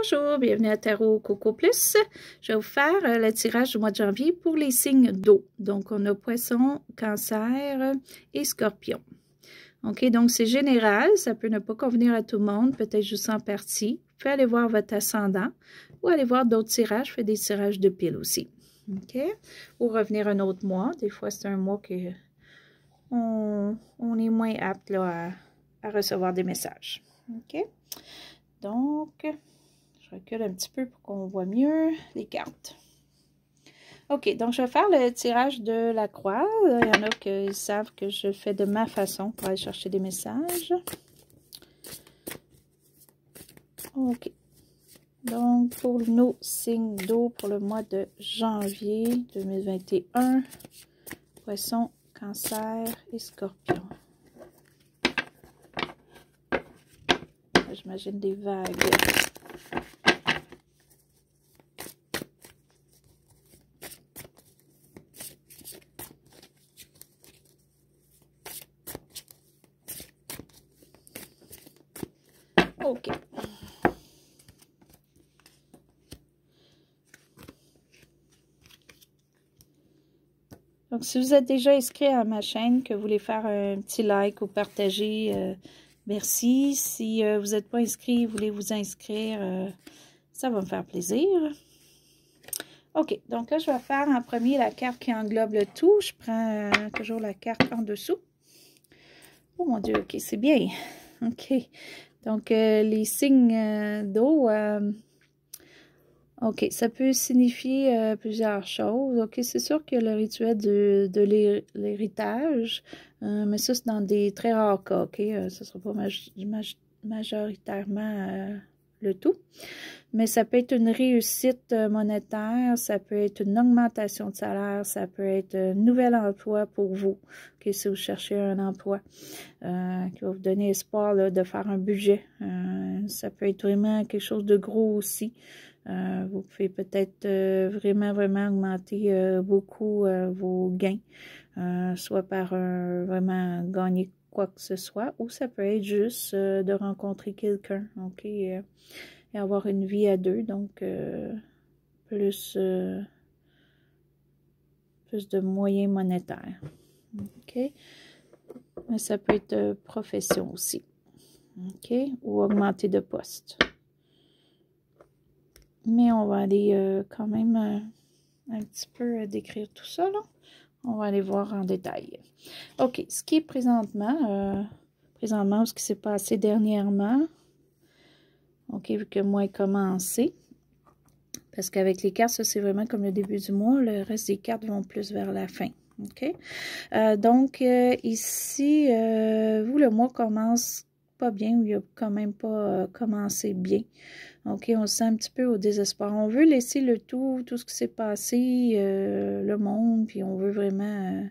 Bonjour, bienvenue à Tarot Coco Plus. Je vais vous faire le tirage du mois de janvier pour les signes d'eau. Donc, on a Poisson, Cancer et Scorpion. OK, donc c'est général, ça peut ne pas convenir à tout le monde, peut-être juste en partie. Vous pouvez aller voir votre ascendant ou aller voir d'autres tirages, je fais des tirages de pile aussi. OK, ou revenir un autre mois. Des fois, c'est un mois que on est moins apte là, à recevoir des messages. OK, donc... je recule un petit peu pour qu'on voit mieux les cartes. OK, donc je vais faire le tirage de la croix. Il y en a qui savent que je le fais de ma façon pour aller chercher des messages. OK. Donc, pour nos signes d'eau pour le mois de janvier 2021, Poisson, Cancer et Scorpion. J'imagine des vagues. OK. Donc, si vous êtes déjà inscrit à ma chaîne, que vous voulez faire un petit like ou partager, merci. Si vous n'êtes pas inscrit, vous voulez vous inscrire, ça va me faire plaisir. OK, donc là, je vais faire en premier la carte qui englobe le tout. Je prends toujours la carte en dessous. Oh mon Dieu, OK, c'est bien. OK, donc les signes d'eau... OK, ça peut signifier plusieurs choses. OK, c'est sûr que le rituel de l'héritage, mais ça, c'est dans des très rares cas, OK? Ce ne sera pas majoritairement le tout. Mais ça peut être une réussite monétaire, ça peut être une augmentation de salaire, ça peut être un nouvel emploi pour vous, OK, si vous cherchez un emploi qui va vous donner espoir là, de faire un budget. Ça peut être vraiment quelque chose de gros aussi. Vous pouvez peut-être vraiment augmenter beaucoup vos gains, soit par vraiment gagner quoi que ce soit, ou ça peut être juste de rencontrer quelqu'un, OK, et avoir une vie à deux, donc plus de moyens monétaires, OK, mais ça peut être profession aussi, OK, ou augmenter de poste. Mais on va aller quand même un petit peu décrire tout ça, là. On va aller voir en détail. OK, ce qui est présentement, ce qui s'est passé dernièrement. OK, vu que moi, est commencé. Parce qu'avec les cartes, ça, c'est vraiment comme le début du mois. Le reste des cartes vont plus vers la fin. OK? Donc, ici, vous, le mois commence pas bien, ou il n'a quand même pas commencé bien. OK, on se sent un petit peu au désespoir. On veut laisser tout ce qui s'est passé, le monde, puis on veut vraiment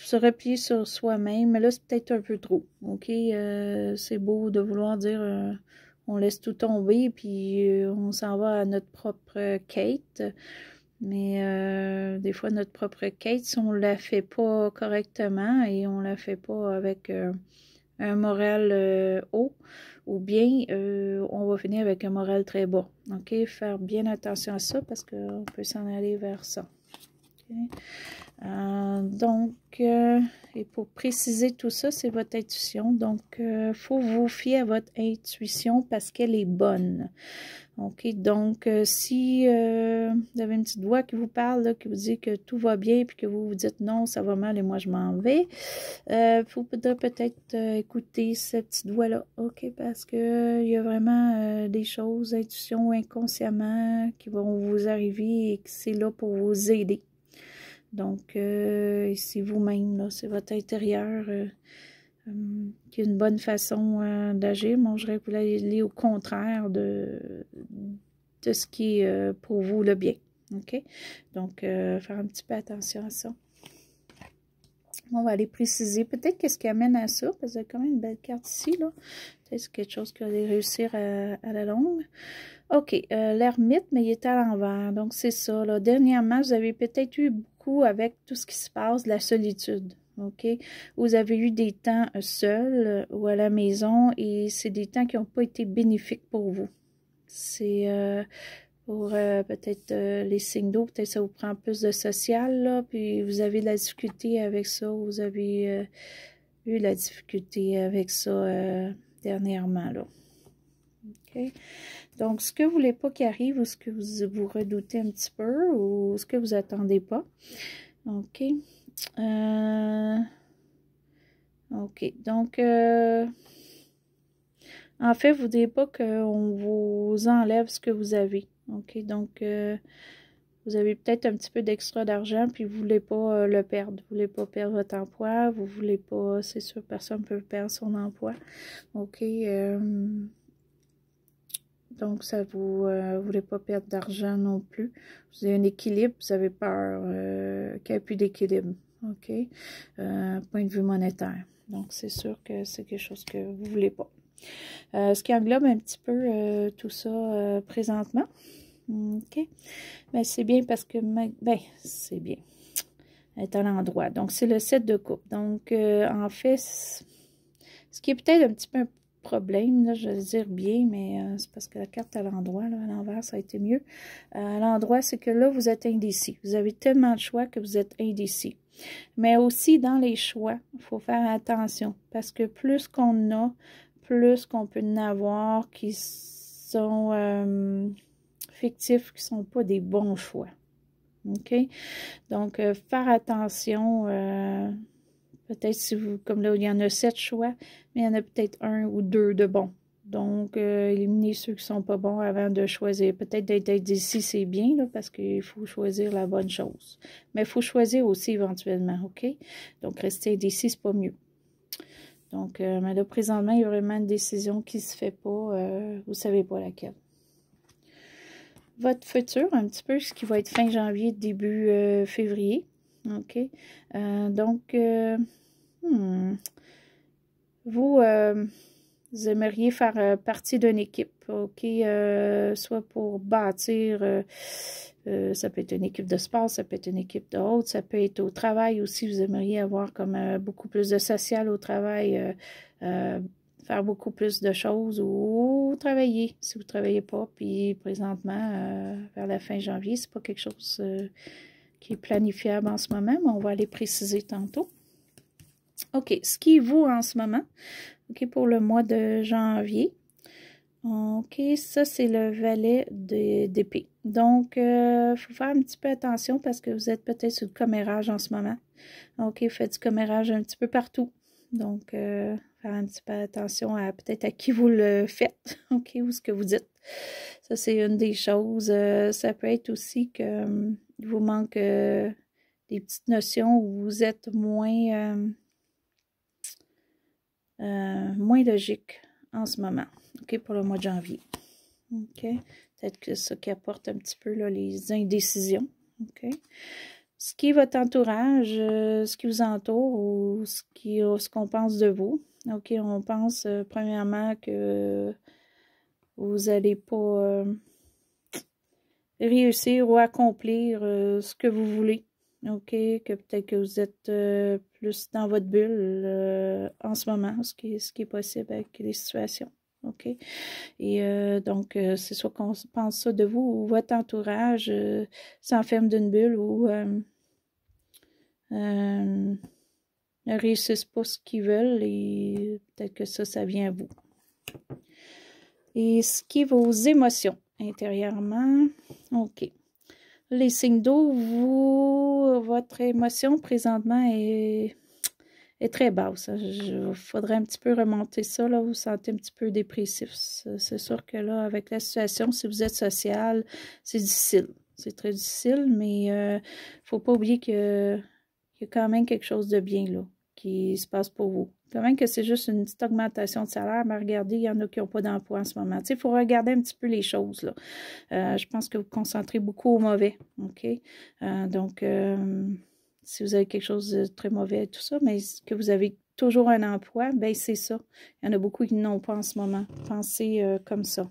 se replier sur soi-même. Mais là, c'est peut-être un peu trop. OK, c'est beau de vouloir dire on laisse tout tomber, puis on s'en va à notre propre quête. Mais des fois, notre propre quête, si on ne la fait pas correctement et on ne la fait pas avec un moral haut, ou bien on va finir avec un moral très bas. OK? Faire bien attention à ça parce qu'on peut s'en aller vers ça. Okay? Donc, et pour préciser tout ça, c'est votre intuition. Donc, il faut vous fier à votre intuition parce qu'elle est bonne. OK, donc, si vous avez une petite voix qui vous parle, là, qui vous dit que tout va bien, puis que vous vous dites non, ça va mal et moi je m'en vais, il faudrait peut-être écouter cette petite voix-là, OK, parce que il y a vraiment des choses, intuition, inconsciemment, qui vont vous arriver et que c'est là pour vous aider. Donc, c'est vous-même, là, c'est votre intérieur qui est une bonne façon d'agir. Moi, je dirais que vous allez au contraire de ce qui est pour vous le bien. OK? Donc, faire un petit peu attention à ça. On va aller préciser peut-être qu'est-ce qui amène à ça, parce qu'il y a quand même une belle carte ici, là. Peut-être que c'est quelque chose qui va aller réussir à la longue. OK, l'ermite, mais il est à l'envers. Donc, c'est ça, là. Dernièrement, vous avez peut-être eu beaucoup avec tout ce qui se passe, de la solitude. OK? Vous avez eu des temps seuls ou à la maison et c'est des temps qui n'ont pas été bénéfiques pour vous. C'est pour peut-être les signes d'eau, peut-être ça vous prend plus de social, là, puis vous avez de la difficulté avec ça, vous avez eu de la difficulté avec ça dernièrement, là. OK? Donc, ce que vous voulez pas qu'il arrive, ou ce que vous redoutez un petit peu, ou ce que vous attendez pas. OK. OK. Donc, en fait, vous ne voudrez pas qu'on vous enlève ce que vous avez. OK. Donc, vous avez peut-être un petit peu d'extra d'argent, puis vous ne voulez pas le perdre. Vous ne voulez pas perdre votre emploi. Vous ne voulez pas, c'est sûr, personne ne peut perdre son emploi. OK. Donc, ça vous voulez pas perdre d'argent non plus. Vous avez un équilibre, vous avez peur qu'il n'y ait plus d'équilibre. OK? Point de vue monétaire. Donc, c'est sûr que c'est quelque chose que vous voulez pas. Ce qui englobe un petit peu tout ça présentement. OK? Ben, c'est bien parce que... Ben, c'est bien. Être à l'endroit. Donc, c'est le 7 de coupe. Donc, en fait, ce qui est peut-être un petit peu un problème, là, je vais dire bien, mais c'est parce que la carte à l'endroit, là, à l'envers, ça a été mieux. À l'endroit, c'est que là, vous êtes indécis. Vous avez tellement de choix que vous êtes indécis. Mais aussi, dans les choix, il faut faire attention, parce que plus qu'on a, plus qu'on peut en avoir qui sont fictifs, qui ne sont pas des bons choix. OK? Donc, faire attention... peut-être si vous, comme là, il y en a 7 choix, mais il y en a peut-être 1 ou 2 de bons. Donc, éliminez ceux qui ne sont pas bons avant de choisir. Peut-être d'être ici, c'est bien, là, parce qu'il faut choisir la bonne chose. Mais il faut choisir aussi éventuellement, OK? Donc, rester ici, c'est pas mieux. Donc, mais là, présentement, il y a vraiment une décision qui ne se fait pas. Vous ne savez pas laquelle. Votre futur, un petit peu, ce qui va être fin janvier, début février. OK? Donc, vous aimeriez faire partie d'une équipe, OK? Soit pour bâtir, ça peut être une équipe de sport, ça peut être une équipe de haute, ça peut être au travail aussi. Vous aimeriez avoir comme beaucoup plus de social au travail, faire beaucoup plus de choses ou travailler si vous ne travaillez pas. Puis présentement, vers la fin janvier, c'est pas quelque chose qui est planifiable en ce moment, mais on va aller préciser tantôt. OK, ce qui vaut en ce moment, OK, pour le mois de janvier. OK, ça, c'est le valet d'épée. Donc, il faut faire un petit peu attention parce que vous êtes peut-être sur le commérage en ce moment. OK, faites du commérage un petit peu partout. Donc, faire un petit peu attention à peut-être à qui vous le faites, OK, ou ce que vous dites. Ça, c'est une des choses. Ça peut être aussi que il vous manque des petites notions où vous êtes moins logique en ce moment, OK, pour le mois de janvier. OK, peut-être que ça qui apporte un petit peu là, les indécisions. OK. Ce qui est votre entourage, ce qui vous entoure ou ce qu'on pense de vous. OK, on pense premièrement que vous n'allez pas réussir ou accomplir ce que vous voulez. OK, que peut-être que vous êtes plus dans votre bulle en ce moment, ce qui est possible avec les situations. OK? Et donc, c'est soit qu'on pense ça de vous ou votre entourage s'enferme d'une bulle ou ne réussissent pas ce qu'ils veulent et peut-être que ça vient à vous. Et ce qui est vos émotions intérieurement, OK. Les signes d'eau, votre émotion présentement est très basse. Il faudrait un petit peu remonter ça, là, vous vous sentez un petit peu dépressif. C'est sûr que là, avec la situation, si vous êtes social, c'est difficile. C'est très difficile, mais il ne faut pas oublier qu'il y a quand même quelque chose de bien là, qui se passe pour vous. Quand même que c'est juste une petite augmentation de salaire, mais regardez, il y en a qui n'ont pas d'emploi en ce moment. Tu sais, il faut regarder un petit peu les choses, là. Je pense que vous vous concentrez beaucoup au mauvais, OK? Donc, si vous avez quelque chose de très mauvais et tout ça, mais que vous avez toujours un emploi, bien, c'est ça. Il y en a beaucoup qui n'ont pas en ce moment. Pensez comme ça.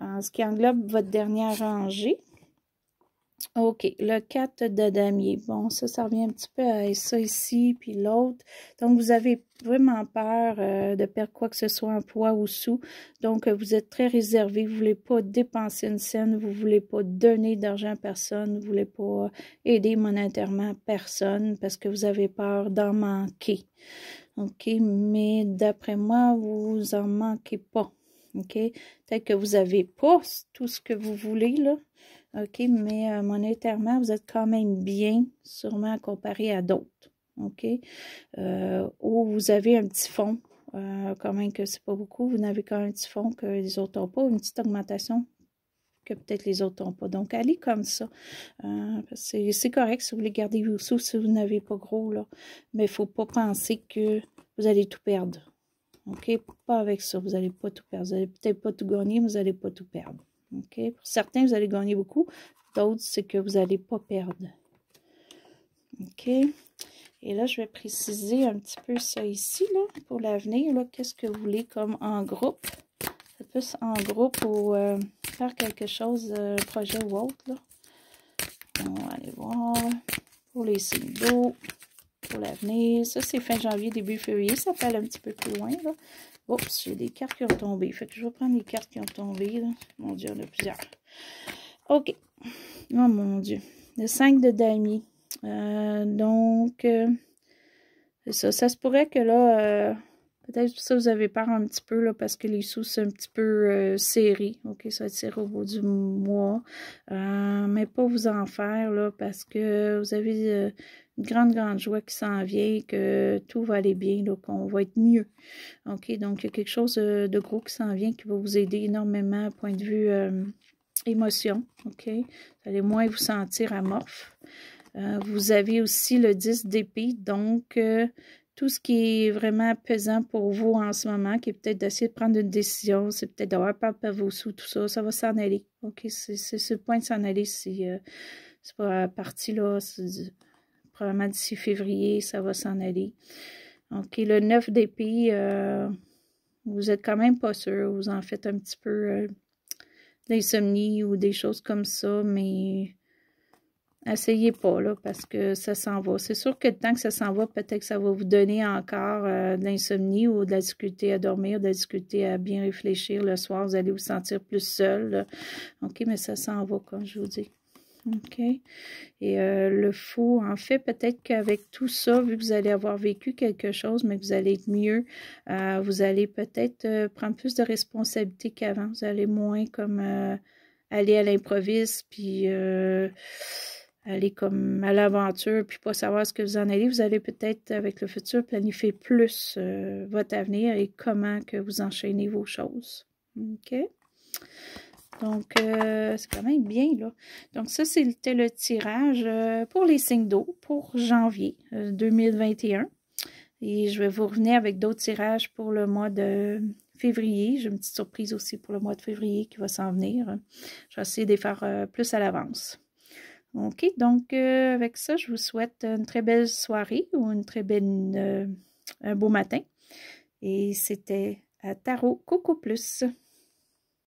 Ce qui englobe votre dernière rangée, OK, le 4 de damier. Bon, ça revient un petit peu à ça ici, puis l'autre. Donc, vous avez vraiment peur de perdre quoi que ce soit en poids ou sous. Donc, vous êtes très réservé. Vous ne voulez pas dépenser une scène. Vous ne voulez pas donner d'argent à personne. Vous ne voulez pas aider monétairement personne parce que vous avez peur d'en manquer. OK, mais d'après moi, vous en manquez pas. OK, peut-être que vous n'avez pas tout ce que vous voulez, là. OK, mais monétairement, vous êtes quand même bien, sûrement comparé à d'autres. OK, ou vous avez un petit fonds, quand même que c'est pas beaucoup, vous n'avez quand même un petit fonds que les autres n'ont pas, une petite augmentation que peut-être les autres n'ont pas. Donc, allez comme ça. C'est correct si vous voulez garder vos sous, si vous n'avez pas gros, là. Mais il ne faut pas penser que vous allez tout perdre. OK, pas avec ça, vous n'allez pas tout perdre. Vous n'allez peut-être pas tout gagner, mais vous n'allez pas tout perdre. OK? Pour certains, vous allez gagner beaucoup. D'autres, c'est que vous n'allez pas perdre. OK? Et là, je vais préciser un petit peu ça ici, là, pour l'avenir. Qu'est-ce que vous voulez comme en groupe? C'est plus en groupe ou faire quelque chose, projet ou autre, là. On va aller voir. Pour les signes d'eau, pour l'avenir. Ça, c'est fin janvier, début février. Ça peut aller un petit peu plus loin, là. Oups, j'ai des cartes qui ont tombé. Fait que je vais prendre les cartes qui ont tombé, là. Mon Dieu, il y en a plusieurs. OK. Oh, mon Dieu. Le 5 de damier. Donc, c'est ça. Ça se pourrait que là, peut-être ça, vous avez peur un petit peu, là, parce que les sous, c'est un petit peu serré. OK, ça va être serré au bout du mois. Mais pas vous en faire, là, parce que vous avez une grande joie qui s'en vient, que tout va aller bien, qu'on va être mieux. OK, donc il y a quelque chose de gros qui s'en vient qui va vous aider énormément à point de vue émotion. OK, vous allez moins vous sentir amorphe. Vous avez aussi le 10 d'épée, donc tout ce qui est vraiment pesant pour vous en ce moment, qui est peut-être d'essayer de prendre une décision, c'est peut-être d'avoir peur de vos sous, tout ça, ça va s'en aller. OK, c'est ce point de s'en aller, c'est pas parti là, probablement d'ici février, ça va s'en aller. OK, le 9 d'épée, vous êtes quand même pas sûr, vous en faites un petit peu d'insomnie ou des choses comme ça, mais essayez pas, là, parce que ça s'en va. C'est sûr que tant que ça s'en va, peut-être que ça va vous donner encore de l'insomnie ou de la difficulté à dormir, de la difficulté à bien réfléchir le soir. Vous allez vous sentir plus seul, là. OK, mais ça s'en va, comme je vous dis. OK. Et le fou, en fait, peut-être qu'avec tout ça, vu que vous allez avoir vécu quelque chose, mais que vous allez être mieux, vous allez peut-être prendre plus de responsabilités qu'avant. Vous allez moins comme aller à l'improviste, puis aller comme à l'aventure, puis pas savoir ce que vous en allez. Vous allez peut-être, avec le futur, planifier plus votre avenir et comment que vous enchaînez vos choses. OK? Donc, c'est quand même bien, là. Donc, ça, c'était le tirage pour les signes d'eau pour janvier 2021. Et je vais vous revenir avec d'autres tirages pour le mois de février. J'ai une petite surprise aussi pour le mois de février qui va s'en venir. Je vais essayer de les faire plus à l'avance. OK, donc avec ça, je vous souhaite une très belle soirée ou une très belle, un beau matin. Et c'était Tarot Coco Plus.